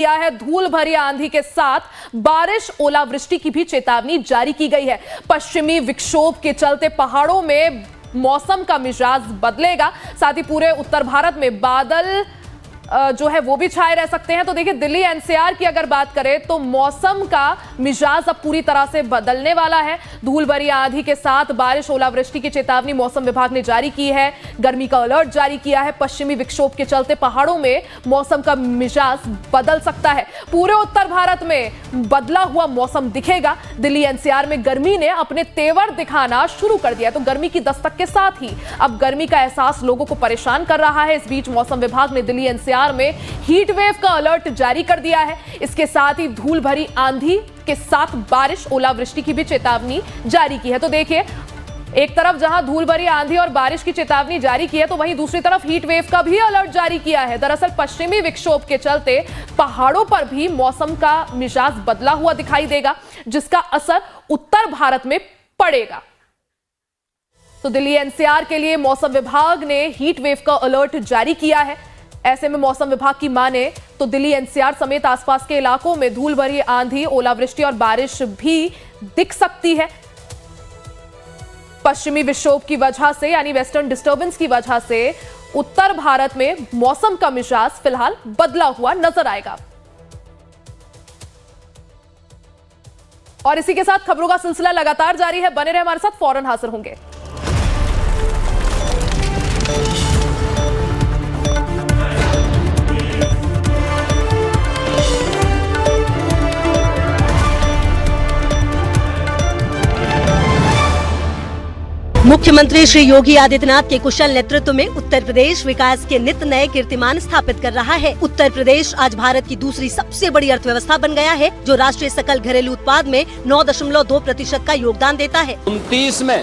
किया है। धूल भरी आंधी के साथ बारिश ओलावृष्टि की भी चेतावनी जारी की गई है। पश्चिमी विक्षोभ के चलते पहाड़ों में मौसम का मिजाज बदलेगा, साथ ही पूरे उत्तर भारत में बादल जो है वो भी छाए रह सकते हैं। तो देखिए, दिल्ली एनसीआर की अगर बात करें तो मौसम का मिजाज अब पूरी तरह से बदलने वाला है। धूल भरी आंधी के साथ बारिश ओलावृष्टि की चेतावनी मौसम विभाग ने जारी की है। गर्मी का अलर्ट जारी किया है। पश्चिमी विक्षोभ के चलते पहाड़ों में मौसम का मिजाज बदल सकता है। पूरे उत्तर भारत में बदला हुआ मौसम दिखेगा। दिल्ली एनसीआर में गर्मी ने अपने तेवर दिखाना शुरू कर दिया। तो गर्मी की दस्तक के साथ ही अब गर्मी का एहसास लोगों को परेशान कर रहा है। इस बीच मौसम विभाग ने दिल्ली एनसीआर में हीट वेव का अलर्ट जारी कर दिया है। इसके साथ ही धूल भरी आंधी के साथ बारिश ओलावृष्टि की भी चेतावनी जारी की है। तो देखिए, एक तरफ जहां धूल भरी आंधी और बारिश की चेतावनी जारी की है, तो वहीं दूसरी तरफ हीट वेव का भी अलर्ट जारी किया है। दरअसल पश्चिमी विक्षोभ के चलते पहाड़ों पर भी मौसम का मिजाज बदला हुआ दिखाई देगा, जिसका असर उत्तर भारत में पड़ेगा। तो दिल्ली एनसीआर के लिए मौसम विभाग ने हीट वेव का अलर्ट जारी किया है। ऐसे में मौसम विभाग की माने तो दिल्ली एनसीआर समेत आसपास के इलाकों में धूल भरी आंधी, ओलावृष्टि और बारिश भी दिख सकती है। पश्चिमी विक्षोभ की वजह से, यानी वेस्टर्न डिस्टर्बेंस की वजह से उत्तर भारत में मौसम का मिजाज फिलहाल बदला हुआ नजर आएगा। और इसी के साथ खबरों का सिलसिला लगातार जारी है। बने रहे हमारे साथ, फौरन हाजिर होंगे। मुख्यमंत्री श्री योगी आदित्यनाथ के कुशल नेतृत्व में उत्तर प्रदेश विकास के नित नए कीर्तिमान स्थापित कर रहा है। उत्तर प्रदेश आज भारत की दूसरी सबसे बड़ी अर्थव्यवस्था बन गया है, जो राष्ट्रीय सकल घरेलू उत्पाद में 9.2% का योगदान देता है। 29 में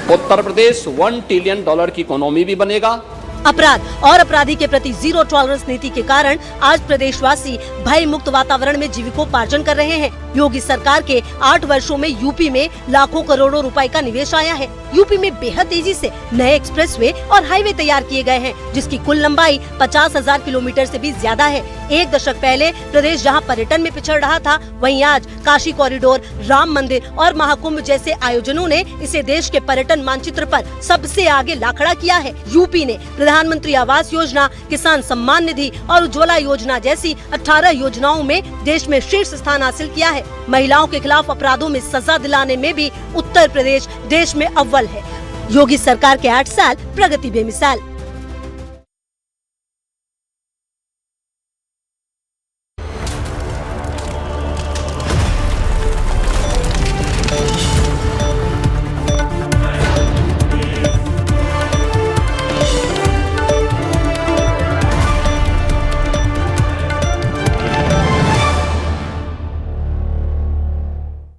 उत्तर प्रदेश $1 ट्रिलियन की इकोनॉमी भी बनेगा। अपराध और अपराधी के प्रति जीरो टॉलरेंस नीति के कारण आज प्रदेशवासी भय मुक्त वातावरण में जीविकोपार्जन कर रहे हैं। योगी सरकार के 8 वर्षों में यूपी में लाखों करोड़ों रुपए का निवेश आया है। यूपी में बेहद तेजी से नए एक्सप्रेसवे और हाईवे तैयार किए गए हैं, जिसकी कुल लंबाई 50,000 किलोमीटर से भी ज्यादा है। एक दशक पहले प्रदेश जहां पर्यटन में पिछड़ रहा था, वहीं आज काशी कॉरिडोर, राम मंदिर और महाकुंभ जैसे आयोजनों ने इसे देश के पर्यटन मानचित्र पर सबसे आगे ला खड़ा किया है। यूपी ने प्रधानमंत्री आवास योजना, किसान सम्मान निधि और उज्ज्वला योजना जैसी 18 योजनाओं में देश में शीर्ष स्थान हासिल किया है। महिलाओं के खिलाफ अपराधों में सजा दिलाने में भी उत्तर प्रदेश देश में अव्वल है। योगी सरकार के 8 साल प्रगति बेमिसाल।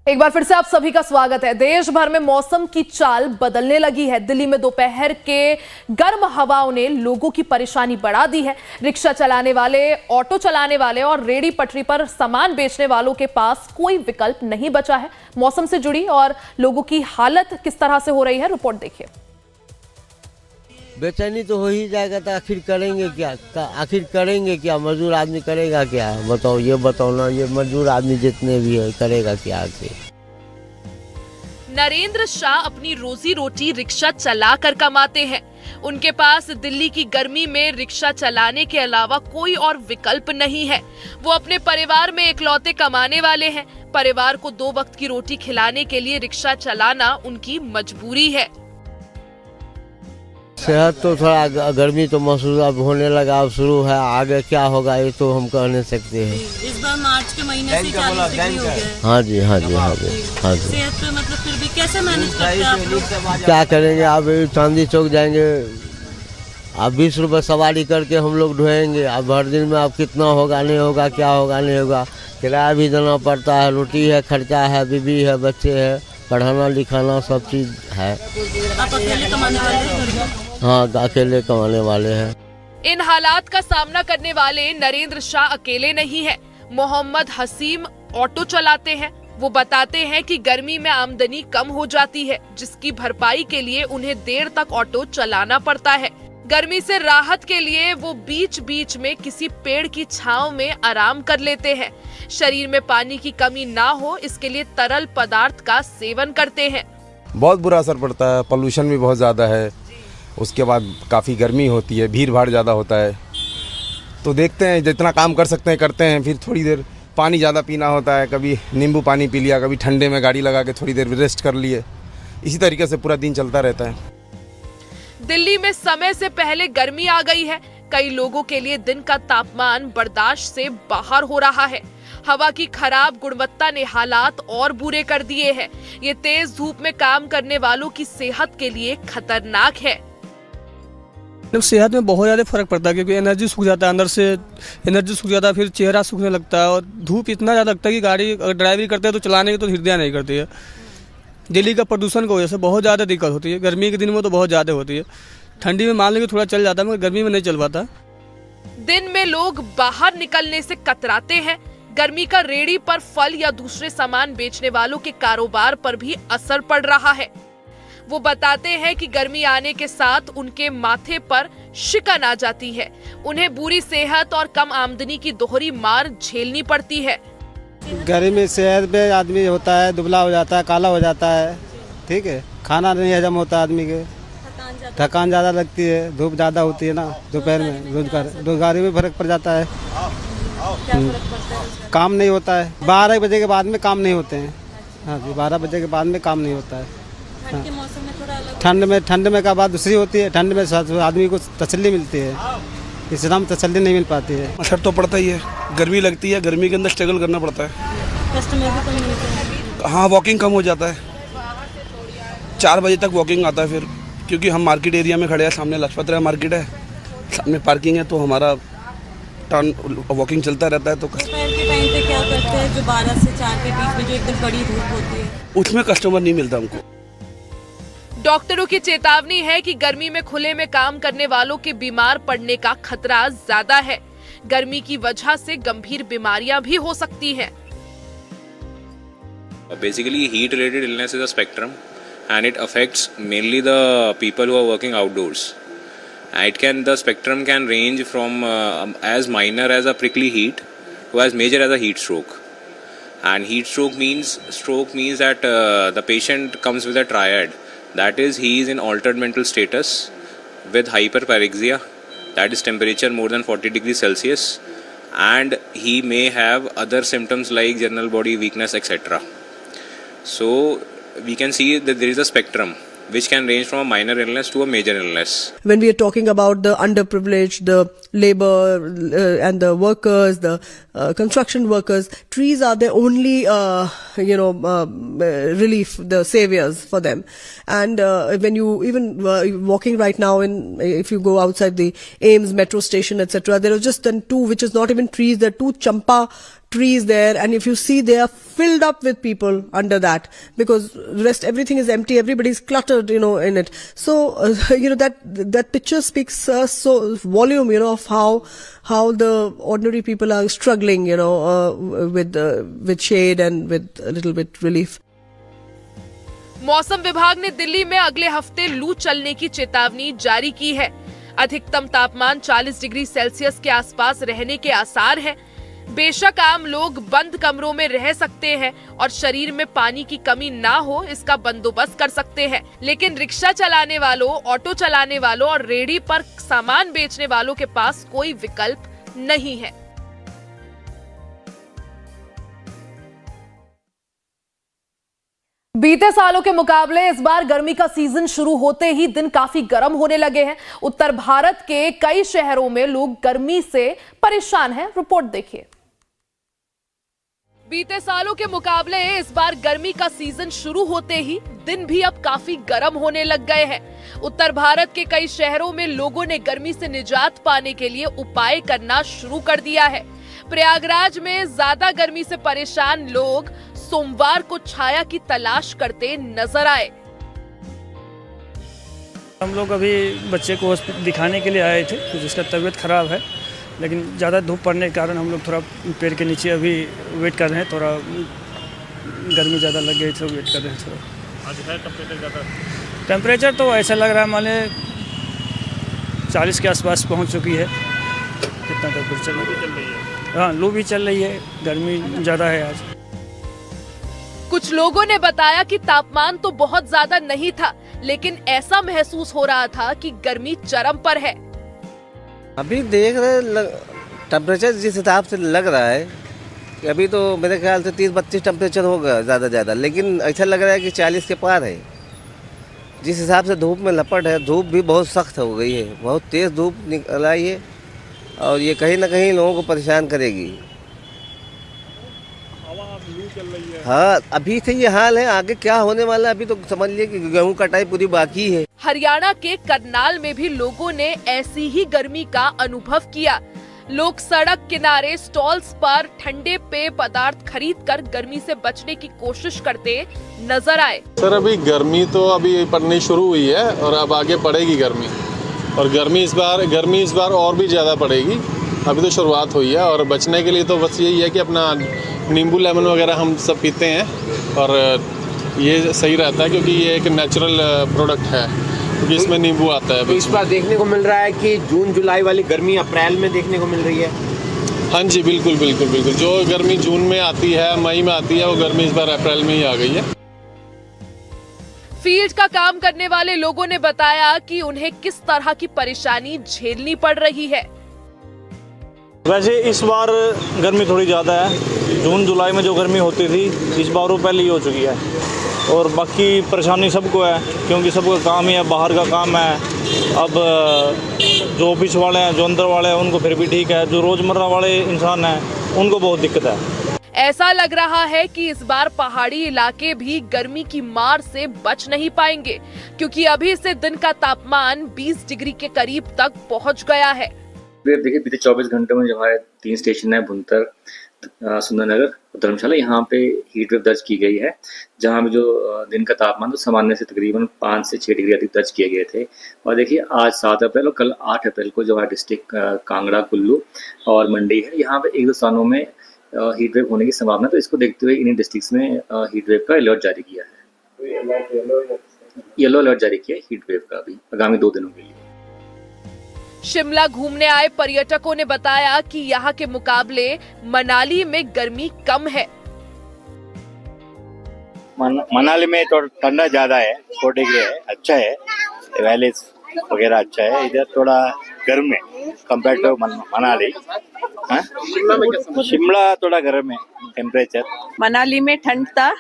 एक बार फिर से आप सभी का स्वागत है। देश भर में मौसम की चाल बदलने लगी है। दिल्ली में दोपहर के गर्म हवाओं ने लोगों की परेशानी बढ़ा दी है। रिक्शा चलाने वाले, ऑटो चलाने वाले और रेहड़ी पटरी पर सामान बेचने वालों के पास कोई विकल्प नहीं बचा है। मौसम से जुड़ी और लोगों की हालत किस तरह से हो रही है, रिपोर्ट देखिए। बेचैनी तो हो ही जाएगा, तो आखिर करेंगे क्या? मजदूर आदमी करेगा क्या? बताओ, ये बताओ ना, ये मजदूर आदमी जितने भी है करेगा क्या आखिर? नरेंद्र शाह अपनी रोजी रोटी रिक्शा चला कर कमाते हैं। उनके पास दिल्ली की गर्मी में रिक्शा चलाने के अलावा कोई और विकल्प नहीं है। वो अपने परिवार में इकलौते कमाने वाले हैं। परिवार को 2 वक्त की रोटी खिलाने के लिए रिक्शा चलाना उनकी मजबूरी है। सेहत तो थोड़ा गर्मी तो महसूस अब होने लगा, अब शुरू है। आगे क्या होगा ये तो हम कह नहीं सकते हैं। इस बार मार्च के महीने से 40 डिग्री हो गया। हाँ जी। सेहत पे मतलब फिर भी कैसे मैनेज करते हैं आप लोग? क्या करेंगे? अब चांदी चौक जाएंगे, अब 20 रुपये सवारी करके हम लोग ढोएंगे। अब हर दिन में अब कितना होगा नहीं होगा, क्या होगा नहीं होगा। किराया भी देना पड़ता है, रोटी है, खर्चा है, बीवी है, बच्चे है, पढ़ाना लिखाना सब चीज है। आप अकेले कमाने वाले हैं? हाँ, अकेले कमाने वाले हैं। इन हालात का सामना करने वाले नरेंद्र शाह अकेले नहीं है। मोहम्मद हसीम ऑटो चलाते हैं। वो बताते हैं कि गर्मी में आमदनी कम हो जाती है, जिसकी भरपाई के लिए उन्हें देर तक ऑटो चलाना पड़ता है। गर्मी से राहत के लिए वो बीच बीच में किसी पेड़ की छांव में आराम कर लेते हैं। शरीर में पानी की कमी ना हो इसके लिए तरल पदार्थ का सेवन करते हैं। बहुत बुरा असर पड़ता है, पोल्यूशन भी बहुत ज़्यादा है, उसके बाद काफ़ी गर्मी होती है, भीड़ भाड़ ज़्यादा होता है। तो देखते हैं जितना काम कर सकते हैं करते हैं, फिर थोड़ी देर पानी ज़्यादा पीना होता है, कभी नींबू पानी पी लिया, कभी ठंडे में गाड़ी लगा के थोड़ी देर रेस्ट कर लिए। इसी तरीके से पूरा दिन चलता रहता है। दिल्ली में समय से पहले गर्मी आ गई है। कई लोगों के लिए दिन का तापमान बर्दाश्त से बाहर हो रहा है। हवा की खराब गुणवत्ता ने हालात और बुरे कर दिए हैं। ये तेज धूप में काम करने वालों की सेहत के लिए खतरनाक है। सेहत में बहुत ज़्यादा फर्क पड़ता है, क्योंकि एनर्जी सूख जाता है, अंदर से एनर्जी सूख जाता है, फिर चेहरा सूखने लगता है और धूप इतना ज़्यादा लगता है कि गाड़ी अगर ड्राइवरी करते हैं तो चलाने की तो हृदय नहीं करती है। दिल्ली का प्रदूषण की वजह से बहुत ज़्यादा दिक्कत होती है। गर्मी के दिन में तो बहुत ज़्यादा होती है, ठंडी में मान लीजिए थोड़ा चल जाता है, मगर गर्मी में नहीं चल पाता। दिन में लोग बाहर निकलने से कतराते हैं। गर्मी का रेहड़ी पर फल या दूसरे सामान बेचने वालों के कारोबार पर भी असर पड़ रहा है। वो बताते हैं कि गर्मी आने के साथ उनके माथे पर शिकन आ जाती है। उन्हें बुरी सेहत और कम आमदनी की दोहरी मार झेलनी पड़ती है। गर्मी में सेहत पे आदमी होता है, दुबला हो जाता है, काला हो जाता है, ठीक है, खाना नहीं हजम होता आदमी के, थकान ज़्यादा लगती है, धूप ज़्यादा होती है ना दोपहर में, रोजगारी में फर्क पड़ जाता है। काम नहीं होता है, 12 बजे के बाद में काम नहीं होते हैं। हाँ जी, 12 बजे के बाद में काम नहीं होता है। ठंड के मौसम में थोड़ा अलग। ठंड में का बात दूसरी होती है। ठंड में आदमी को तसल्ली मिलती है, इस टाइम तसल्ली नहीं मिल पाती है। असर तो पड़ता ही है, गर्मी लगती है, गर्मी के अंदर स्ट्रगल करना पड़ता है। कस्टमर भी कम मिलते हैं। हाँ, वॉकिंग कम हो जाता है, 4 बजे तक वॉकिंग आता है फिर, क्योंकि हम मार्केट एरिया में खड़े हैं, सामने लाजपत राय मार्केट है, सामने पार्किंग है, तो हमारा टर्न वॉकिंग चलता रहता है। तो दोपहर के टाइम पे क्या करते हैं, जो 12 से 4 के बीच में जो एकदम कड़ी धूप होती है, उसमें कस्टमर नहीं मिलता हमको। डॉक्टरों की चेतावनी है कि गर्मी में खुले में काम करने वालों के बीमार पड़ने का खतरा ज्यादा है। गर्मी की वजह से गंभीर बीमारियां भी हो सकती हैं। Basically, heat-related illness is a spectrum, and it affects mainly the people who are working outdoors. The spectrum can range from as minor as a prickly heat to as major as a heat stroke. And heat stroke means that the patient comes with a triad. That is, he is in altered mental status with hyperpyrexia, that is temperature more than 40 degrees Celsius, and he may have other symptoms like general body weakness, etc. So we can see that there is a spectrum which can range from a minor illness to a major illness. When we are talking about the underprivileged, the labor and the workers, the construction workers, trees are the only, relief, the saviors for them. And when you even walking right now, if you go outside the Ames metro station, etc., there are just then 2, which is not even trees, there are 2 champa trees there, and if you see, they are filled up with people under that, because rest everything is empty, everybody is cluttered, in it. So that picture speaks so volume, of how the ordinary people are struggling, with shade and with a little bit relief. मौसम विभाग ने दिल्ली में अगले हफ्ते लू चलने की चेतावनी जारी की है। अधिकतम तापमान 40 डिग्री सेल्सियस के आसपास रहने के आसार हैं। बेशक आम लोग बंद कमरों में रह सकते हैं और शरीर में पानी की कमी ना हो इसका बंदोबस्त कर सकते हैं, लेकिन रिक्शा चलाने वालों, ऑटो चलाने वालों और रेहड़ी पर सामान बेचने वालों के पास कोई विकल्प नहीं है। बीते सालों के मुकाबले इस बार गर्मी का सीजन शुरू होते ही दिन काफी गर्म होने लगे हैं। उत्तर भारत के कई शहरों में लोग गर्मी से परेशान हैं। रिपोर्ट देखिए। बीते सालों के मुकाबले इस बार गर्मी का सीजन शुरू होते ही दिन भी अब काफी गर्म होने लग गए हैं। उत्तर भारत के कई शहरों में लोगों ने गर्मी से निजात पाने के लिए उपाय करना शुरू कर दिया है। प्रयागराज में ज्यादा गर्मी से परेशान लोग सोमवार को छाया की तलाश करते नजर आए। हम लोग अभी बच्चे को दिखाने के लिए आए थे, तो जिसका तबीयत खराब है, लेकिन ज़्यादा धूप पड़ने के कारण हम लोग थोड़ा पेड़ के नीचे अभी वेट कर रहे हैं। थोड़ा गर्मी ज़्यादा लग गई तो वेट कर रहे हैं थोड़ा। आज है टेम्परेचर ज़्यादा? टेम्परेचर तो ऐसा लग रहा है मान 40 के आसपास पहुंच चुकी है। कितना टेम्परेचर चल रही है? हाँ, लू भी चल रही है, गर्मी ज़्यादा है आज। कुछ लोगों ने बताया कि तापमान तो बहुत ज्यादा नहीं था, लेकिन ऐसा महसूस हो रहा था कि गर्मी चरम पर है। अभी देख रहे टेम्परेचर जिस हिसाब से लग रहा है कि अभी तो मेरे ख्याल से 30-32 टेम्परेचर होगा ज़्यादा, लेकिन ऐसा लग रहा है कि 40 के पार है। जिस हिसाब से धूप में लपट है, धूप भी बहुत सख्त हो गई है, बहुत तेज़ धूप निकल आई है और ये कहीं ना कहीं लोगों को परेशान करेगी। हाँ, अभी से ये हाल है, आगे क्या होने वाला है अभी तो समझ लिए कि गेहूं कटाई पूरी बाकी है। हरियाणा के करनाल में भी लोगों ने ऐसी ही गर्मी का अनुभव किया। लोग सड़क किनारे स्टॉल्स पर ठंडे पेय पदार्थ खरीदकर गर्मी से बचने की कोशिश करते नजर आए। सर, अभी गर्मी तो अभी पड़नी शुरू हुई है और अब आगे पड़ेगी गर्मी, और गर्मी इस बार और भी ज़्यादा पड़ेगी। अभी तो शुरुआत हुई है और बचने के लिए तो बस यही है कि अपना नींबू लेमन वगैरह हम सब पीते हैं और ये सही रहता है क्योंकि ये एक नेचुरल प्रोडक्ट है, क्योंकि इसमें नींबू आता है। तो इस बार देखने को मिल रहा है कि जून जुलाई वाली गर्मी अप्रैल में देखने को मिल रही है। हाँ जी, बिल्कुल। जो गर्मी जून में आती है, मई में आती है, वो गर्मी इस बार अप्रैल में ही आ गई है। फील्ड का काम करने वाले लोगों ने बताया कि उन्हें किस तरह की परेशानी झेलनी पड़ रही है। वैसे इस बार गर्मी थोड़ी ज़्यादा है। जून जुलाई में जो गर्मी होती थी, इस बार वो पहले ही हो चुकी है। और बाकी परेशानी सबको है क्योंकि सबका काम ही है, बाहर का काम है। अब जो ऑफिस वाले हैं, जो अंदर वाले हैं, उनको फिर भी ठीक है। जो रोज़मर्रा वाले इंसान हैं, उनको बहुत दिक्कत है। ऐसा लग रहा है कि इस बार पहाड़ी इलाके भी गर्मी की मार से बच नहीं पाएंगे, क्योंकि अभी से दिन का तापमान 20 डिग्री के करीब तक पहुंच गया है। देखिए, बीते 24 घंटों में जो हमारे 3 स्टेशन है, भुंतर, सुंदरनगर, धर्मशाला, यहाँ पे हीट वेव दर्ज की गई है, जहाँ पे जो दिन का तापमान तो सामान्य से तकरीबन 5 से 6 डिग्री अधिक दर्ज किए गए थे। और देखिए, आज 7 अप्रैल और कल 8 अप्रैल को जो है डिस्ट्रिक्ट कांगड़ा, कुल्लू और मंडी है, यहाँ पे 1-2 स्थानों में हीट वेव होने की संभावना। तो इसको देखते हुए इन्हीं डिस्ट्रिक्ट्स में हीट वेव का अलर्ट जारी किया है। येलो अलर्ट जारी किया है हीट वेव का भी आगामी 2 दिनों के लिए। शिमला घूमने आए पर्यटकों ने बताया कि यहाँ के मुकाबले मनाली में गर्मी कम है। मनाली में तो ठंडा ज्यादा है, 4 डिग्री है, अच्छा है, वैलीज वगैरह अच्छा है। इधर थोड़ा गर्म है कंपेयर टू मनाली। शिमला थोड़ा गर्म है टेम्परेचर। मनाली में ठंड था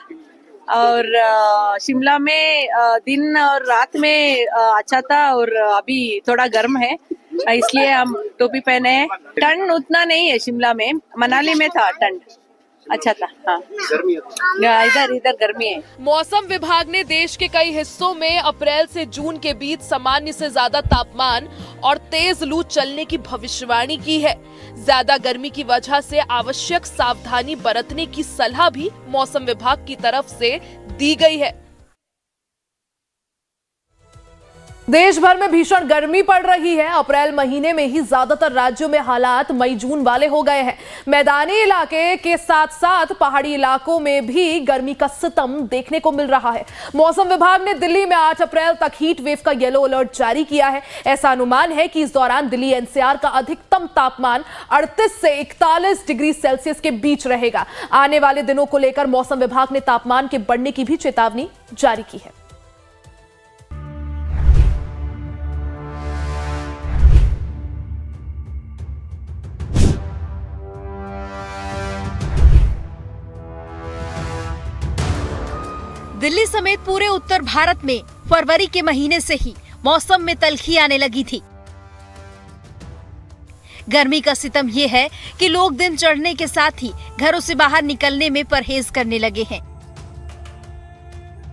और शिमला में दिन और रात में अच्छा था और अभी थोड़ा गर्म है, इसलिए हम टोपी पहने हैं। ठंड उतना नहीं है शिमला में, मनाली में था ठंड, अच्छा था। हाँ, इधर गर्मी है। मौसम विभाग ने देश के कई हिस्सों में अप्रैल से जून के बीच सामान्य से ज्यादा तापमान और तेज लू चलने की भविष्यवाणी की है। ज्यादा गर्मी की वजह से आवश्यक सावधानी बरतने की सलाह भी मौसम विभाग की तरफ से दी गई है। देश भर में भीषण गर्मी पड़ रही है। अप्रैल महीने में ही ज्यादातर राज्यों में हालात मई जून वाले हो गए हैं। मैदानी इलाके के साथ साथ पहाड़ी इलाकों में भी गर्मी का सितम देखने को मिल रहा है। मौसम विभाग ने दिल्ली में 8 अप्रैल तक हीट वेव का येलो अलर्ट जारी किया है। ऐसा अनुमान है कि इस दौरान दिल्ली एनसीआर का अधिकतम तापमान 38 से 41 डिग्री सेल्सियस के बीच रहेगा। आने वाले दिनों को लेकर मौसम विभाग ने तापमान के बढ़ने की भी चेतावनी जारी की है। दिल्ली समेत पूरे उत्तर भारत में फरवरी के महीने से ही मौसम में तल्खी आने लगी थी। गर्मी का सितम ये है कि लोग दिन चढ़ने के साथ ही घरों से बाहर निकलने में परहेज करने लगे हैं।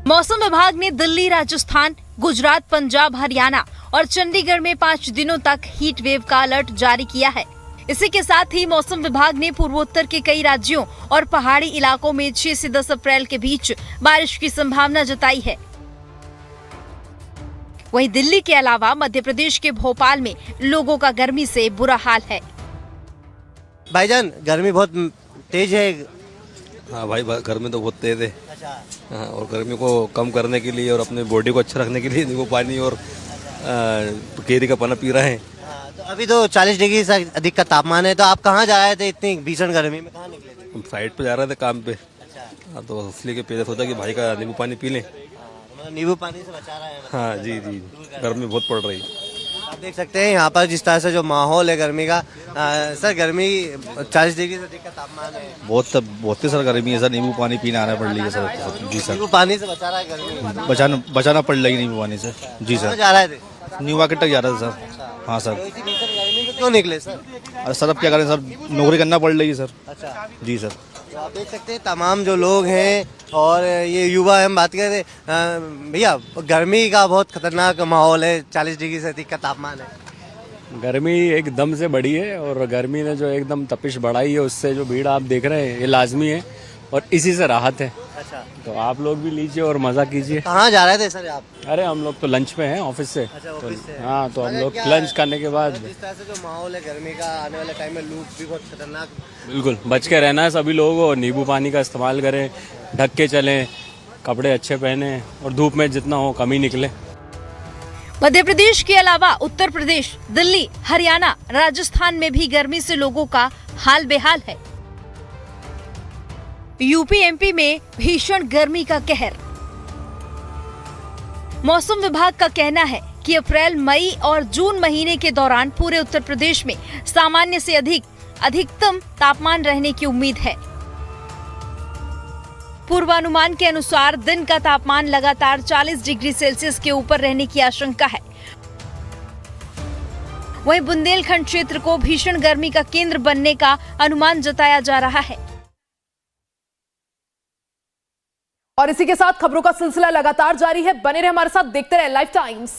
मौसम विभाग ने दिल्ली, राजस्थान, गुजरात, पंजाब, हरियाणा और चंडीगढ़ में 5 दिनों तक हीट वेव का अलर्ट जारी किया है। इसी के साथ ही मौसम विभाग ने पूर्वोत्तर के कई राज्यों और पहाड़ी इलाकों में 6 से 10 अप्रैल के बीच बारिश की संभावना जताई है। वहीं दिल्ली के अलावा मध्य प्रदेश के भोपाल में लोगों का गर्मी से बुरा हाल है। भाईजान, गर्मी बहुत तेज है। हाँ भाई, गर्मी तो बहुत तेज है। हाँ, और गर्मी को कम करने के लिए और अपने बॉडी को अच्छा रखने के लिए नींबू पानी और केरी का पानी पी रहे हैं। अभी तो 40 डिग्री से अधिक का तापमान है, तो आप कहाँ जा रहे थे इतनी भीषण गर्मी में, कहाँ निकले थे? हम साइड पे जा रहे थे काम पे। हाँ, तो इसलिए के पहले सोचा कि भाई का नींबू पानी पी लें। मतलब नींबू पानी से बचा रहा है? हाँ जी जी, गर्मी बहुत पड़ रही है। आप देख सकते हैं यहाँ पर जिस तरह से जो माहौल है गर्मी का। सर गर्मी 40 डिग्री से अधिक का तापमान है, बहुत ही सर गर्मी है सर, नींबू पानी पीने आना पड़ रही है सर। जी सर, नींबू पानी से बचा रहा है गर्मी, बचाना पड़ रही है नींबू पानी से। जी कहाँ सर, जा रहे थे? न्यू मार्केट तक जा रहा था सर। हाँ सर। तो इतनी भीषण गर्मी में क्यों निकले सर? अरे सर अब क्या करें सर, नौकरी करना पड़ रही है सर। अच्छा, जी सर। तो आप देख सकते हैं तमाम जो लोग हैं और ये युवा हम बात करें भैया, गर्मी का बहुत खतरनाक माहौल है, 40 डिग्री से अधिक का तापमान है। गर्मी एकदम से बढ़ी है और गर्मी ने जो एकदम तपिश बढ़ाई है उससे जो भीड़ आप देख रहे हैं ये लाजमी है और इसी से राहत है। अच्छा, तो आप लोग भी लीजिए और मज़ा कीजिए। कहाँ जा रहे थे सर आप? अरे हम लोग तो लंच पे हैं ऑफिस से। अच्छा, ऑफिस से। हाँ, तो हम अगर लोग क्या लंच करने के बाद जिस तरह से जो माहौल है गर्मी का, आने वाले टाइम में लू भी बहुत खतरनाक। बिल्कुल बच के रहना है सभी लोगों को, नींबू पानी का इस्तेमाल करें, ढक के चलें, कपड़े अच्छे पहने और धूप में जितना हो कम ही निकले। मध्य प्रदेश के अलावा उत्तर प्रदेश, दिल्ली, हरियाणा, राजस्थान में भी गर्मी से लोगों का हाल बेहाल है। यूपी एमपी में भीषण गर्मी का कहर। मौसम विभाग का कहना है कि अप्रैल, मई और जून महीने के दौरान पूरे उत्तर प्रदेश में सामान्य से अधिकतम तापमान रहने की उम्मीद है। पूर्वानुमान के अनुसार दिन का तापमान लगातार 40 डिग्री सेल्सियस के ऊपर रहने की आशंका है। वहीं बुंदेलखंड क्षेत्र को भीषण गर्मी का केंद्र बनने का अनुमान जताया जा रहा है। और इसी के साथ खबरों का सिलसिला लगातार जारी है। बने रहे हमारे साथ, देखते रहे लाइव टाइम्स।